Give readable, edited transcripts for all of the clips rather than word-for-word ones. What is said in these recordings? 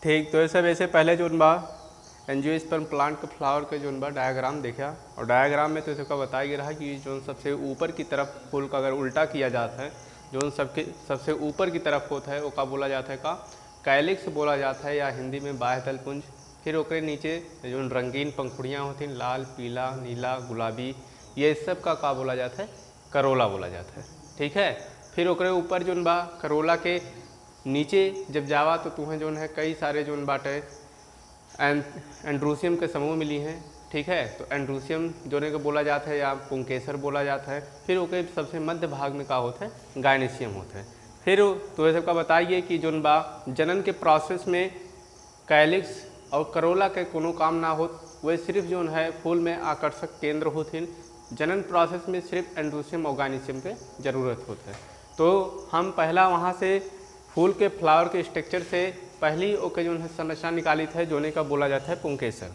ठीक। तो ऐसे वैसे पहले जो बा एंजियोस्पर्म प्लांट के फ्लावर के जो बा डायग्राम देखा, और डायग्राम में तो इसका बताया गया रहा कि जो सबसे ऊपर की तरफ फूल का अगर उल्टा किया जाता है, जो सबसे ऊपर की तरफ होता है वो का बोला जाता है का कैलिक्स बोला जाता है, या हिंदी में बाह्य दल पुंज। फिर ओकरे नीचे जो रंगीन पंखुड़ियाँ होती हैं लाल, पीला, नीला, गुलाबी, ये सब का बोला जाता है करोला बोला जाता है। ठीक है। फिर ओकरे ऊपर जो बा करोला के नीचे जब जावा तो तुम्हें जो है कई सारे जो बाटे एंड्रूसियम के समूह मिली हैं। ठीक है। तो एंड्रूसियम जोने को बोला जाता है या पुंकेसर बोला जाता है। फिर ओके सबसे मध्य भाग में का होता है गायनेशियम होता है। फिर तो ये सबका बताइए कि जो बा जनन के प्रोसेस में कैलिक्स और करोला के कोनो काम ना हो, वे सिर्फ जो है फूल में आकर्षक केंद्र होते हैं। जनन प्रोसेस में सिर्फ एंड्रूसियम और गायनेशियम के ज़रूरत होता है। तो हम पहला वहाँ से फूल के फ्लावर के स्ट्रक्चर से पहली ओके जो है संरचना निकाली थे, जोने का बोला जाता है पुंकेसर।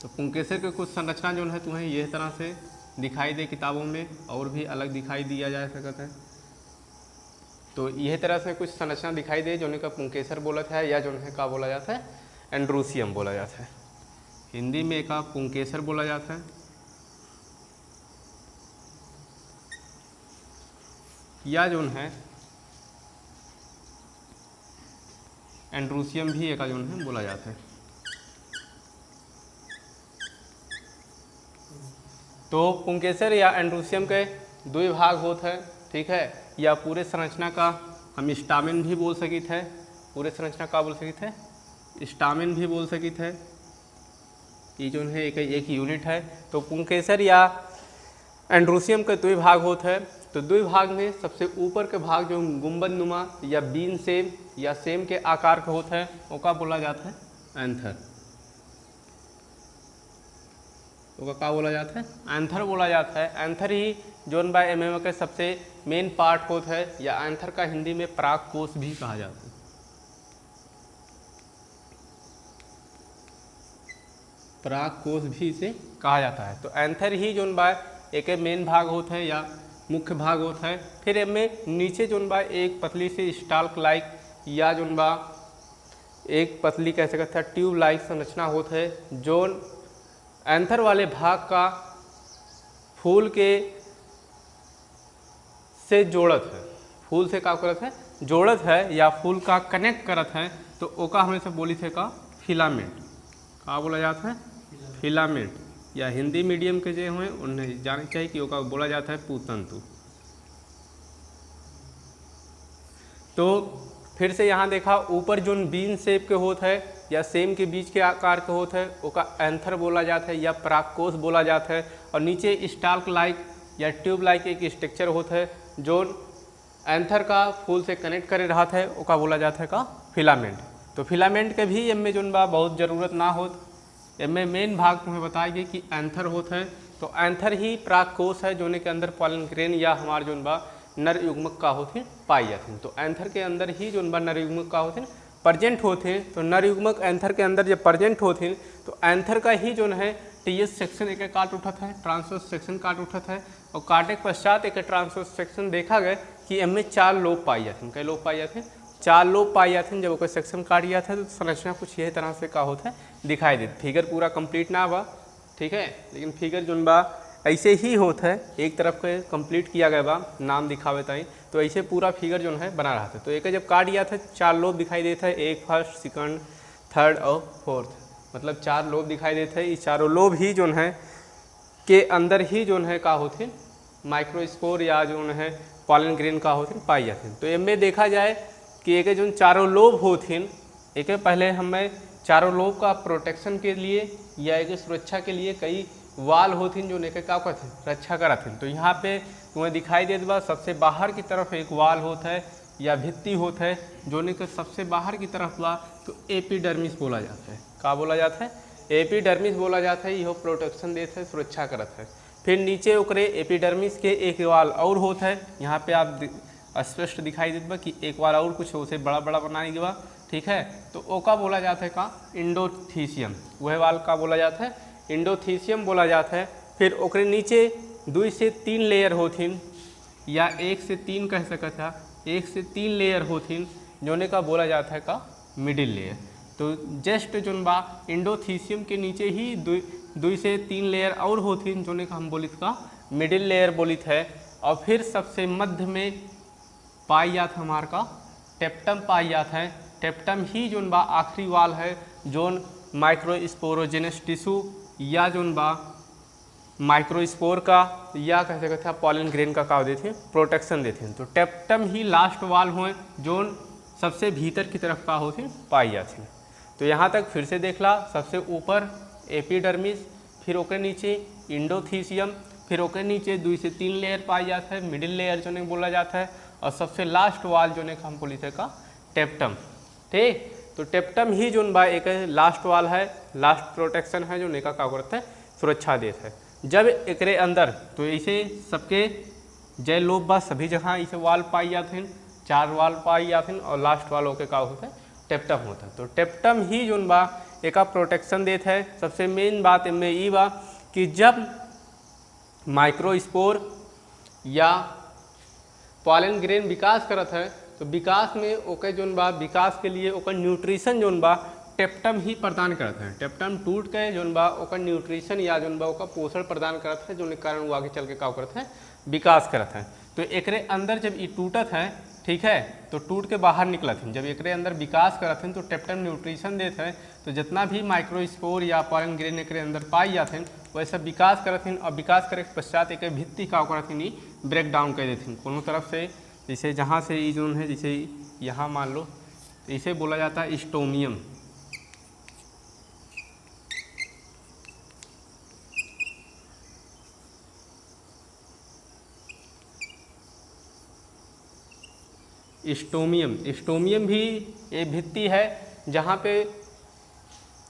तो पुंकेसर के कुछ संरचना जो है तुम्हें यह तरह से दिखाई दे किताबों में, और भी अलग दिखाई दिया जा सकता है। तो यह तरह से कुछ संरचना दिखाई दे जोने का पुंकेसर बोला था, या जो है का बोला जाता है एंड्रूसियम बोला जाता है। हिंदी में का पुंकेसर बोला जाता है, या जो है एंड्रूसियम भी एक जो है बोला जाता है। तो पुंकेसर या एंड्रूसियम के दो भाग होते हैं। ठीक है। या पूरे संरचना का हम स्टामेन भी बोल सकी थे, पूरे संरचना का बोल सकी थे स्टामेन भी बोल सकी थे। ये जो है एक यूनिट है। तो पुंकेसर या एंड्रूसियम के दो भाग होते हैं। तो दो भाग में सबसे ऊपर के भाग जो गुंबद नुमा या बीन सेम या सेम के आकार का होता है वो का बोला जाता है एंथर। वो का बोला जाता है एंथर बोला जाता है। एंथर ही जोन बाय एमएम के सबसे मेन पार्ट होता है, या एंथर का हिंदी में पराग कोश भी कहा जाता है। पराग कोश भी इसे कहा जाता है। तो एंथर ही जोन बाय एक मेन भाग होता है या मुख्य भाग होता है। फिर इनमें नीचे जोन बा एक पतली सी स्टाल्क लाइक या जोन बा एक पतली कह सकते हैं ट्यूब लाइक संरचना होता है, जो एंथर वाले भाग का फूल के से जोड़त है, फूल से का करत है जोड़त है, या फूल का कनेक्ट करत है। तो ओका हमेशा बोली थे का फिलामेंट का बोला जाता है फिलामेंट, या हिंदी मीडियम के जो हैं उन्हें जानना चाहिए कि ओका बोला जाता है पूतंतु। तो फिर से यहाँ देखा ऊपर जो बीन शेप के होता है या सेम के बीच के आकार के होता है ओका एंथर बोला जाता है या परागकोश बोला जाता है। और नीचे स्टाल्क लाइक या ट्यूब लाइक एक स्ट्रक्चर होता है जो एंथर का फूल से कनेक्ट करे रहा है, ओका बोला जाता है का फिलामेंट। तो फिलामेंट के भी इनमें जो बा बहुत ज़रूरत ना हो, इनमें मेन भाग तुम्हें बताएगी कि एंथर होता है। तो एंथर ही परागकोश है जोने के अंदर पॉलन ग्रेन या हमारे जो बा नर युग्मक का होते पाई जाते हैं। तो एंथर के अंदर ही जो बा नर युग्मक का होते प्रजेंट होते हैं। तो नर युग्मक एंथर के अंदर जब प्रजेंट होते हैं तो एंथर का ही जो है टीएस सेक्शन एक काट उठता है, ट्रांसवर्स सेक्शन काट उठता है, और काटे के पश्चात एक ट्रांसवर्स सेक्शन देखा गया कि इनमें 4 लोब पाई जाते हैं। कई लोब पाई जाते हैं 4 लोब पाई जाते हैं। जब कोई सेक्शन काट जाता है तो संरचना कुछ यही तरह से का होता है दिखाई देती। फिगर पूरा कंप्लीट ना बा, ठीक है, लेकिन फिगर जो बा ऐसे ही होता है, एक तरफ के कंप्लीट किया गया बा नाम दिखावे ताई, तो ऐसे पूरा फिगर जो है बना रहा था। तो एक जब काट गया था 4 लोब दिखाई देता है, एक फर्स्ट, सेकंड, थर्ड और फोर्थ, मतलब 4 लोब दिखाई देते हैं। इस चारों लोब ही जो है के अंदर ही जो है का होते माइक्रोस्पोर या जो है पॉलन ग्रेन का होते पाई जाते हैं। तो इनमें देखा जाए कि एक जो चारों लोब होते एक पहले हमें चारों लोब का प्रोटेक्शन के लिए या एक सुरक्षा के लिए कई वाल होती जो नेके का कहते रक्षा करते हैं। तो यहाँ पे तुम्हें दिखाई देता बा सबसे बाहर की तरफ एक वाल होता है या भित्ति होता है जो ने के सबसे बाहर की तरफ बा, तो एपिडर्मिस बोला जाता है। का बोला जाता है? एपिडर्मिस बोला जाता है। यह प्रोटेक्शन देता है, सुरक्षा करता है। फिर नीचे ओकरे एपिडर्मिस के एक वाल और होता है, यहाँ पे आप स्पष्ट दिखाई देता बा कि एक वाल और कुछ उसे बड़ा बड़ा बनाने के बाद, ठीक है, तो ओका बोला जाता है का इंडोथीसियम, वह वाल का बोला जाता है इंडोथीसियम बोला जाता है। फिर ओकरे नीचे 2 से 3 लेयर होथिन या 1 से 3 कह सकता था, 1 से 3 लेयर होथिन जोने का बोला जाता है का मिडिल लेयर। तो जस्ट जोन बा इंडोथीसियम के नीचे ही दुई से 3 लेयर और होती जोने का हम बोलित का मिडिल लेयर बोलित है। और फिर सबसे मध्य में पाई जात हमार का टेप्टम पाई जात है। टेप्टम ही जोन बा आखिरी वाल है जोन माइक्रोस्पोरोजेनस टिश्यू या जोन बा माइक्रोस्पोर का या कह सकते हैं पॉलन ग्रेन का देते हैं प्रोटेक्शन देते हैं। तो टेप्टम ही लास्ट वाल हुए जोन सबसे भीतर की तरफ का होते पाई जाते हैं। तो यहाँ तक फिर से देख ला, सबसे ऊपर एपिडर्मिस, फिर ओके नीचे इंडोथीसियम, फिर ओके नीचे 2 से 3 लेयर पाई जाता है, मिडिल लेयर जो ने बोला जाता है, और सबसे लास्ट वाल जो ने हम बोली थे का टेप्टम। ठीक, तो टेप्टम ही जो बा एक लास्ट वाल है, लास्ट प्रोटेक्शन है जो ने का करता है सुरक्षा देता है। जब एकरे अंदर तो ऐसे सबके जय लोब बा सभी जगह इसे वाल पाई जाते हैं, 4 वाल पाई जाते हैं, और लास्ट वाल होके का होता है टेप्टम होता है। तो टेप्टम ही जो बा एक प्रोटेक्शन देता है। सबसे मेन बात इनमें ये बा कि जब माइक्रोस्पोर या पॉलन ग्रेन विकास करत है तो विकास में ओके जोन बा विकास के लिए ओकर न्यूट्रिशन जोन बा टेप्टम ही प्रदान करता है। टेप्टम टूट के जोन बा ओकर न्यूट्रिशन या जोन बा ओकर पोषण प्रदान करता है, जो कारण वो आगे चल के का करता है विकास करता है। तो एकरे अंदर जब ये टूटत है, ठीक है, तो टूट के बाहर निकलत हैं। जब एकरे अंदर विकास करत हैं तो टेप्टम न्यूट्रिशन देते हैं, तो जितना भी माइक्रोस्पोर या पॉलन ग्रेन एकरे अंदर पाई जाते हैं वैसे विकास करत हैं। और विकास करे के पश्चात एक भित्ति का करत हैं ब्रेक डाउन कर देते हैं कोनो तरफ से। जैसे जहाँ से ये जोन है, जैसे यहाँ मान लो, तो इसे बोला जाता है स्टोमियम। स्टोमियम भी ये भित्ति है जहाँ पे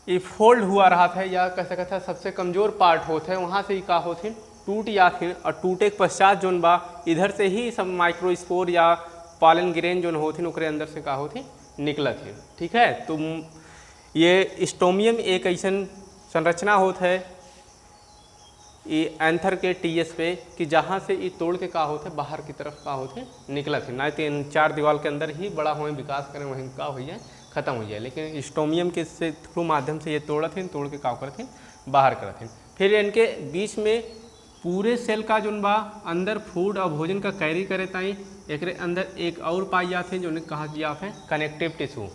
ये फोल्ड हुआ रहा था, या कह सकते हैं सबसे कमज़ोर पार्ट होते हैं, वहाँ से ही का होते टूट जाते हैं। और टूटे के पश्चात जोन बा इधर से ही सब माइक्रोस्पोर या पॉलन ग्रेन जोन होते ओकरे अंदर से का होते निकलत है। ठीक है, तो ये स्टोमियम एक ऐसा संरचना होता है ये एंथर के टीएस पे कि जहाँ से ये तोड़ के का होते बाहर की तरफ का होते निकलत है। ना तो इन 4 दीवार के अंदर ही बड़ा हुए विकास करें वहीं का हो जाए खत्म हो जाए, लेकिन स्टोमियम के से थ्रू माध्यम से ये तोड़त हैं, तोड़ के का करते बाहर करते हैं। फिर इनके बीच में पूरे सेल का जोन बा अंदर फूड और भोजन का कैरी करे ताई एक अंदर एक और पाई जाते हैं जो कहा जाते हैं कनेक्टिव टिश्यू,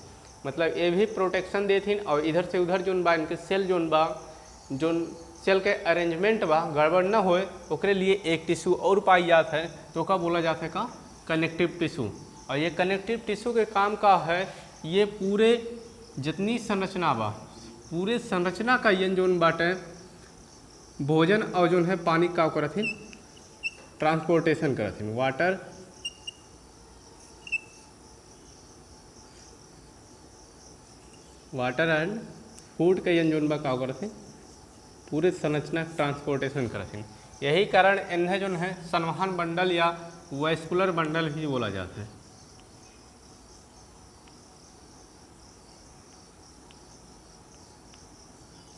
मतलब ये भी प्रोटेक्शन देते हैं। और इधर से उधर जोन बा इनके सेल जोन बा जोन सेल के अरेंजमेंट बा गड़बड़ न होए ओकरे लिए एक टिश्यू और पाई जाता है, तो का बोला जाता है का कनेक्टिव टिश्यू। और ये कनेक्टिव टिश्यू के काम का है, ये पूरे जितनी संरचना बा पूरे संरचना का ये जोन बाटे भोजन और जोन है पानी का करथिन ट्रांसपोर्टेशन करथिन, वाटर एंड फूड के ये जोन बा का करथिन पूरे संरचना ट्रांसपोर्टेशन करथिन। यही कारण इन्हें जो है संवहन बंडल या वैस्कुलर बंडल भी बोला जाता है।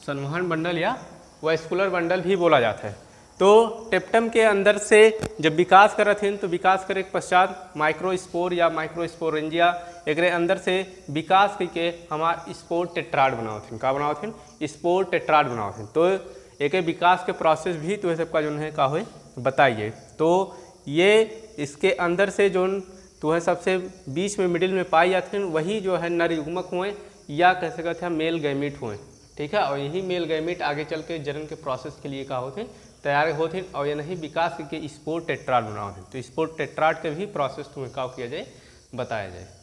संवहन बंडल या वैस्कुलर बंडल भी बोला जाता है। तो टेप्टम के अंदर से जब विकास करत हैं तो विकास करे के पश्चात माइक्रोस्पोर या माइक्रोस्पोरेंजिया एक अंदर से विकास करके हमार स्पोर टेट्राड बनावत हैं। का बनावत हैं? स्पोर टेट्राड बनावत हैं। तो एक विकास के प्रोसेस भी तो सबका जो है का हो बताइए। तो ये इसके अंदर से जो तो है सबसे बीच में मिडिल में पाई जाते हैं वही जो है नर युग्मक हुए या कह सकते हैं मेल गैमीट हुए। ठीक है, और यही मेल गैमीट आगे चल के जनन के प्रोसेस के लिए का होते तैयार होते हैं और ये नहीं विकास के स्पोर टेट्राड बनाते हैं। तो स्पोर टेट्राड के भी प्रोसेस तुम्हें का किया जाए बताया जाए।